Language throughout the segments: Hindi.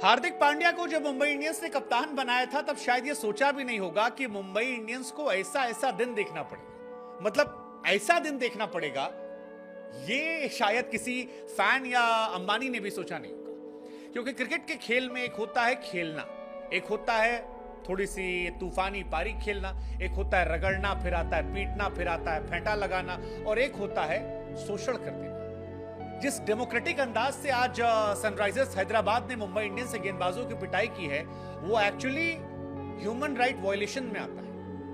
हार्दिक पांड्या को जब मुंबई इंडियंस ने कप्तान बनाया था तब शायद ये सोचा भी नहीं होगा कि मुंबई इंडियंस को ऐसा ऐसा दिन देखना पड़ेगा। मतलब ऐसा दिन देखना पड़ेगा, ये शायद किसी फैन या अंबानी ने भी सोचा नहीं होगा। क्योंकि क्रिकेट के खेल में एक होता है खेलना, एक होता है थोड़ी सी तूफानी पारी खेलना, एक होता है रगड़ना, फिर आता है पीटना, फिर आता है फेंटा लगाना, और एक होता है शोषण कर देना। जिस डेमोक्रेटिक अंदाज से आज सनराइजर्स हैदराबाद ने मुंबई इंडियंस से गेंदबाजों की पिटाई की है, वो एक्चुअली ह्यूमन राइट वायलेशन में आता है।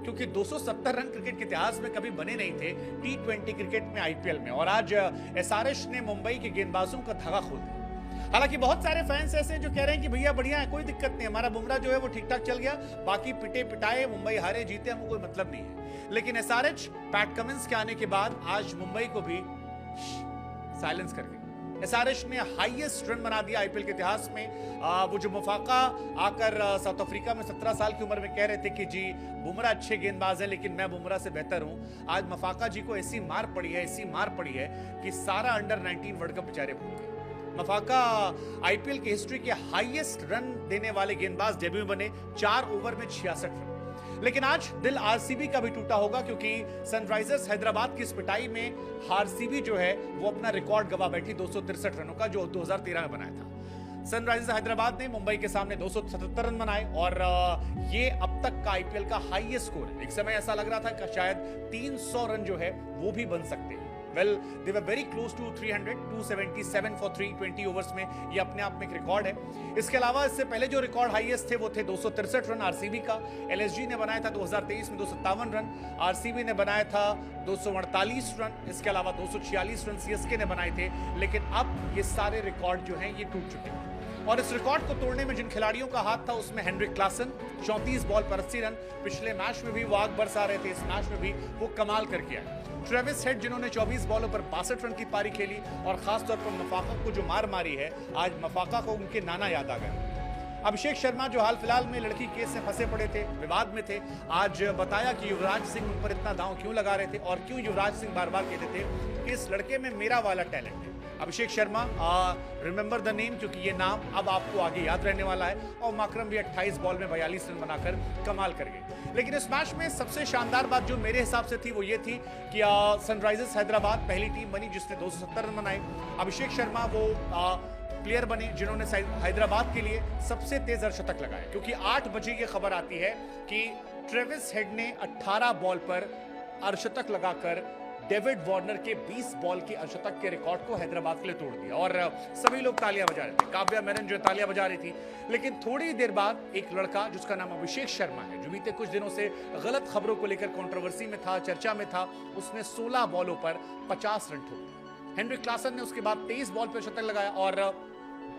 क्योंकि 270 रन क्रिकेट के इतिहास में कभी बने नहीं थे T20 क्रिकेट में, आईपीएल में, और आज एसआरएच ने मुंबई के गेंदबाजों का धागा खोल दिया। हालांकि बहुत सारे फैंस ऐसे हैं जो कह रहे हैं कि भैया बढ़िया है, कोई दिक्कत नहीं, हमारा बुमराह जो है वो ठीक ठाक चल गया, बाकी पिटे पिटाए, मुंबई हारे जीते, हमको कोई मतलब नहीं है। लेकिन एसआरएच पैट कमिंस के आने के बाद आज मुंबई को भी साइलेंस कर गई। एसआरएच ने हाईएस्ट रन बना दिया आईपीएल के इतिहास में। वो जो मफाका आकर साउथ अफ्रीका में 17 साल की उम्र में कह रहे थे कि जी बुमराह अच्छे गेंदबाज हैं लेकिन मैं बुमराह से बेहतर हूं, आज मफाका जी को ऐसी मार पड़ी है, ऐसी मार पड़ी है कि सारा अंडर 19 वर्ल्ड कप बेचारे भूल गए। मफाका आईपीएल की हिस्ट्री के हाईएस्ट रन देने वाले गेंदबाज डेब्यू में बने, 4 ओवर में 66 रन। लेकिन आज दिल आरसीबी का भी टूटा होगा, क्योंकि सनराइजर्स हैदराबाद की इस पिटाई में आरसीबी जो है वो अपना रिकॉर्ड गवा बैठी 263 रनों का, जो 2013 में बनाया था। सनराइजर्स हैदराबाद ने मुंबई के सामने 277 रन बनाए, और ये अब तक का आईपीएल का हाईएस्ट स्कोर है। एक समय ऐसा लग रहा था कि शायद 300 रन जो है वो भी बन सकते हैं। Well, they were very close to 300, 277 for 320 overs में, ये अपने आप में एक रिकॉर्ड है। इसके अलावा इससे पहले जो रिकॉर्ड हाईएस्ट थे वो थे 263 रन आरसीबी का। एलएसजी ने बनाया था 2023 में 257 रन, आरसीबी ने बनाया था 248 रन, इसके अलावा 246 रन सीएसके ने बनाए थे। लेकिन अब ये सारे रिकॉर्ड जो हैं ये टूट चुके हैं, और इस रिकॉर्ड को तोड़ने में जिन खिलाड़ियों का हाथ था उसमें हेनरिक क्लासन 34 बॉल पर 80 रन, पिछले मैच में भी वो आग बरसा रहे थे, इस मैच में भी वो कमाल करके आए। ट्रेविस हेड जिन्होंने 24 बॉलों पर 62 रन की पारी खेली, और खासतौर पर मफाका को जो मार मारी है, आज मफाका को उनके नाना याद आ गए। अभिषेक शर्मा जो हाल फिलहाल में लड़की केस से फंसे पड़े थे, विवाद में थे, आज बताया कि युवराज सिंह उन पर इतना दांव क्यों लगा रहे थे और क्यों युवराज सिंह बार बार कहते थे कि इस लड़के में मेरा वाला टैलेंट है। Abhishek Sharma, remember the name, क्योंकि ये नाम अब आपको आगे याद रहने वाला है। और माकरम भी 28 बॉल में 42 रन बनाकर कमाल कर गए। लेकिन इस मैच में सबसे शानदार बात जो मेरे हिसाब से थी वो ये थी कि सनराइजर्स हैदराबाद पहली टीम बनी जिसने 270 रन बनाए। अभिषेक शर्मा वो प्लेयर बने जिन्होंने हैदराबाद के लिए सबसे तेज अर्धशतक लगाया, क्योंकि 8 बजे ये खबर आती है कि ट्रेविस हेड ने 18 बॉल पर अर्धशतक लगाकर डेविड वार्नर के 20 बॉल के अर्धशतक के रिकॉर्ड को हैदराबाद के लिए तोड़ दिया, और सभी लोग तालियां बजा रहे थे। काव्या मेनन जो तालियां बजा रही थी। लेकिन थोड़ी देर बाद एक लड़का जिसका नाम अभिषेक शर्मा है, जो बीते कुछ दिनों से गलत खबरों को लेकर कंट्रोवर्सी में था, चर्चा में था, उसने 16 बॉलों पर 50 रन ठोक दिए। हेनरिक क्लासन ने उसके बाद 23 बॉल पर शतक लगाया, और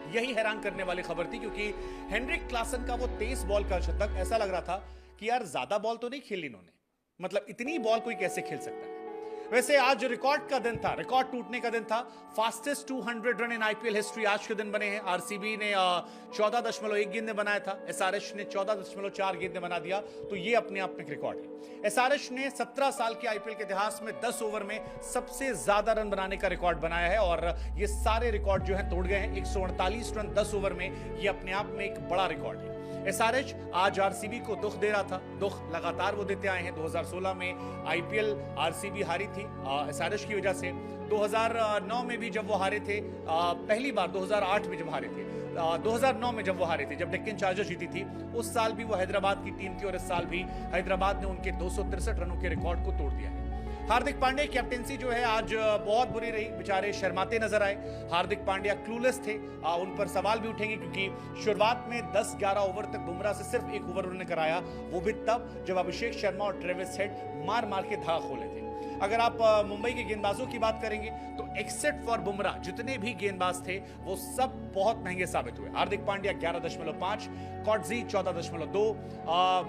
यही हैरान करने वाली खबर थी, क्योंकि हेनरिक क्लासन का वो 23 बॉल का शतक ऐसा लग रहा था कि यार ज्यादा बॉल तो नहीं खेली इन्होंने, मतलब इतनी बॉल कोई कैसे खेल सकता है। वैसे आज रिकॉर्ड का दिन था, रिकॉर्ड टूटने का दिन था। Fastest 200 run in IPL history आज के दिन बने हैं। आरसीबी ने 14.1 गेंद में बनाया था, एसआरएच ने 14.4 गेंद में बना दिया, तो ये अपने आप में एक रिकॉर्ड है। एसआरएच ने 17 साल के आईपीएल के इतिहास में 10 ओवर में सबसे ज्यादा रन बनाने का रिकॉर्ड बनाया है, और ये सारे रिकॉर्ड जो है तोड़ गए हैं। 148 रन 10 ओवर में, ये अपने आप में एक बड़ा रिकॉर्ड है। एसआरएच आज आरसीबी को दुख दे रहा था, दुख लगातार वो देते आए हैं। 2016 में आईपीएल आरसीबी हारी थी एसआरएच की वजह से। 2009 में भी जब वो हारे थे, पहली बार 2008 में जब हारे थे, 2009 में जब वो हारे थे, जब डेक्कन चार्जर्स जीती थी, उस साल भी वो हैदराबाद की टीम थी, और इस साल भी हैदराबाद ने उनके 263 रनों के रिकॉर्ड को तोड़ दिया है। हार्दिक पांड्या की कैप्टेंसी जो है आज बहुत बुरी रही, बेचारे शर्माते नजर आए। हार्दिक पांड्या क्लूलेस थे, उन पर सवाल भी उठेंगे, क्योंकि शुरुआत में 10-11 ओवर तक बुमराह से सिर्फ 1 ओवर उन्होंने कराया, वो भी तब जब अभिषेक शर्मा और ट्रेविस हेड मार मार के धागा खोले थे। अगर आप मुंबई के गेंदबाजों की बात करेंगे तो एक्सेप्ट फॉर बुमराह जितने भी गेंदबाज थे वो सब बहुत महंगे साबित हुए। हार्दिक पांड्या 11.5, कॉटजी 14.2,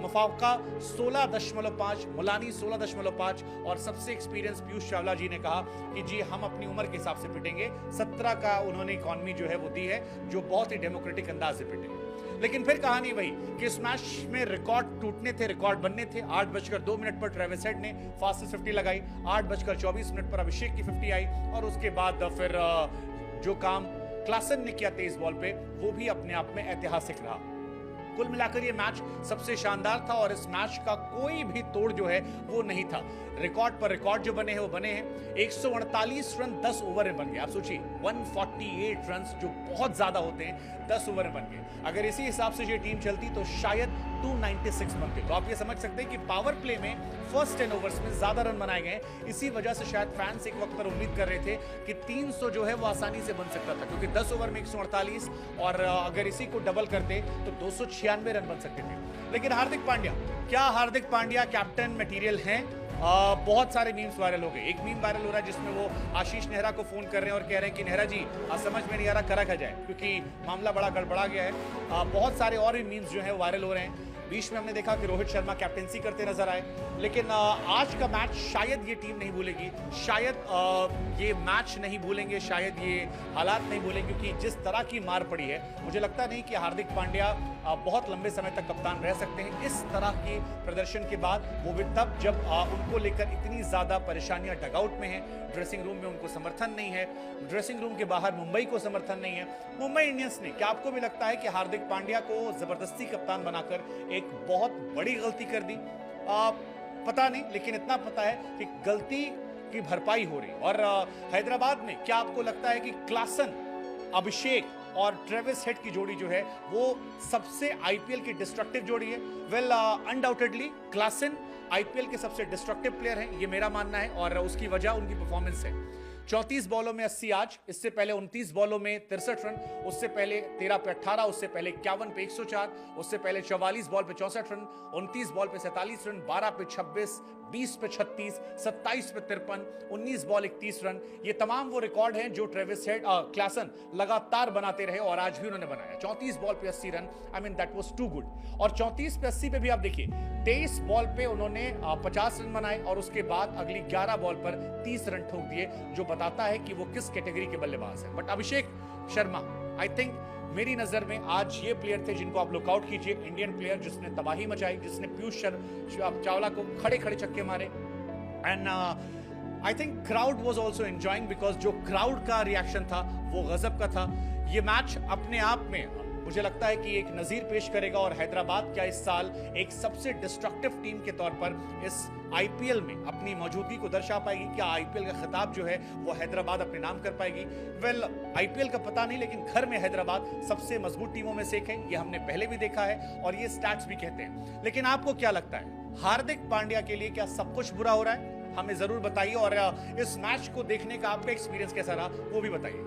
मफाका 16.5, मुलानी 16.5, और सबसे एक्सपीरियंस पीयूष चावला जी ने कहा कि जी हम अपनी उम्र के हिसाब से पिटेंगे। 17 का उन्होंने इकॉनमी जो है वो दी है, जो बहुत ही डेमोक्रेटिक अंदाज से पिटेंगे। लेकिन फिर कहानी वही कि इस मैच में रिकॉर्ड टूटने थे, रिकॉर्ड बनने थे। 8:02 पर ट्रेविस हेड ने फास्टेस्ट 50 लगाई, 8:24 पर अभिषेक की 50 आई, और उसके बाद फिर जो काम क्लासन ने किया 23 बॉल पे, वो भी अपने आप में ऐतिहासिक रहा। कुल मिलाकर ये मैच सबसे शानदार था और इस मैच का कोई भी तोड़ जो है वो नहीं था। रिकॉर्ड पर रिकॉर्ड जो बने हैं वो बने हैं। 148 रन 10 ओवर में बन गए। आप सोचिए 148 रन जो बहुत ज्यादा होते हैं 10 ओवर में बन गए। अगर इसी हिसाब से ये टीम चलती तो शायद 296 बनते। तो आप ये समझ सकते हैं कि पावर प्ले में फर्स्ट 10 ओवर्स में ज्यादा रन बनाए गए। इसी वजह से शायद फैंस एक वक्त पर उम्मीद कर रहे थे कि 300 जो है वो आसानी से बन सकता था, क्योंकि 10 ओवर में 148 और अगर इसी को डबल करते तो 296 रन बन सकते थे। लेकिन हार्दिक पांड्या, क्या हार्दिक पांड्या कैप्टन मटेरियल हैं? बहुत सारे मीम्स वायरल हो गए। एक मीम वायरल हो रहा है जिसमें वो आशीष नेहरा को फोन कर रहे हैं और कह रहे हैं कि नेहरा जी आज समझ में नहीं आ रहा करा क्या जाए, क्योंकि मामला बड़ा गड़बड़ा गया है। बहुत सारे और भी मीम्स जो है वायरल हो रहे हैं। बीच में हमने देखा कि रोहित शर्मा कैप्टेंसी करते नजर आए। लेकिन आज का मैच शायद ये टीम नहीं भूलेगी, शायद ये मैच नहीं भूलेंगे, शायद ये हालात नहीं भूलेंगे, क्योंकि जिस तरह की मार पड़ी है मुझे लगता नहीं कि हार्दिक पांड्या बहुत लंबे समय तक कप्तान रह सकते हैं। इस तरह के प्रदर्शन के बाद, वो भी तब जब उनको लेकर इतनी ज्यादा परेशानियां डगआउट में हैं, ड्रेसिंग रूम में उनको समर्थन नहीं है, ड्रेसिंग रूम के बाहर मुंबई को समर्थन नहीं है। मुंबई इंडियंस ने, क्या आपको भी लगता है कि हार्दिक पांड्या को जबरदस्ती कप्तान बनाकर एक बहुत बड़ी गलती कर दी? पता नहीं, लेकिन इतना पता है कि गलती की भरपाई हो रही। और हैदराबाद में क्या आपको लगता है कि क्लासन, अभिषेक और ट्रेविस हेड की जोड़ी जो है वो सबसे आईपीएल की डिस्ट्रक्टिव जोड़ी है? वेल, अनडाउटेडली क्लासन आईपीएल के सबसे डिस्ट्रक्टिव प्लेयर हैं, ये मेरा मानना है, और उसकी वजह उनकी परफॉर्मेंस है। 34 बॉलों में 80 आज, इससे पहले 29 बॉलों में 63 रन, उससे पहले 13 पे 18, उससे पहले 51 पे 104, उससे पहले 44 बॉल पे 64 रन, 29 बॉल पे 47 रन, 12 पे 26, 20 पे 36, 27 पे 53, 19 बॉल 31 रन। ये तमाम वो रिकॉर्ड हैं जो ट्रेविस हेड, क्लासन लगातार बनाते रहे और आज भी उन्होंने बनाया। 34 बॉल पे 80 run, I mean that was too good. और 34 पे 80 पे भी आप देखिए 23 बॉल पे उन्होंने 50 रन बनाए और उसके बाद अगली 11 बॉल पर 30 रन ठोक दिए, जो बताता है कि वो किस कैटेगरी के बल्लेबाज है। But Abhishek Sharma, I think मेरी नजर में आज ये प्लेयर थे जिनको आप लुकआउट कीजिए। इंडियन प्लेयर जिसने तबाही मचाई, जिसने पीयूष चावला को खड़े खड़े छक्के मारे। And I think crowd was also enjoying, because जो क्राउड का रिएक्शन था वो गजब का था। ये मैच अपने आप में मुझे लगता है कि एक नजीर पेश करेगा, और हैदराबाद क्या इस साल एक सबसे डिस्ट्रक्टिव टीम के तौर पर इस आईपीएल में अपनी मौजूदगी को दर्शा पाएगी? क्या आईपीएल का खिताब जो है वो हैदराबाद अपने नाम कर पाएगी? वेल, आईपीएल का पता नहीं, लेकिन घर में हैदराबाद सबसे मजबूत टीमों में से एक है, ये हमने पहले भी देखा है और ये स्टैट्स भी कहते हैं। लेकिन आपको क्या लगता है, हार्दिक पांड्या के लिए क्या सब कुछ बुरा हो रहा है? हमें जरूर बताइए, और इस मैच को देखने का आपका एक्सपीरियंस कैसा रहा वो भी बताइए।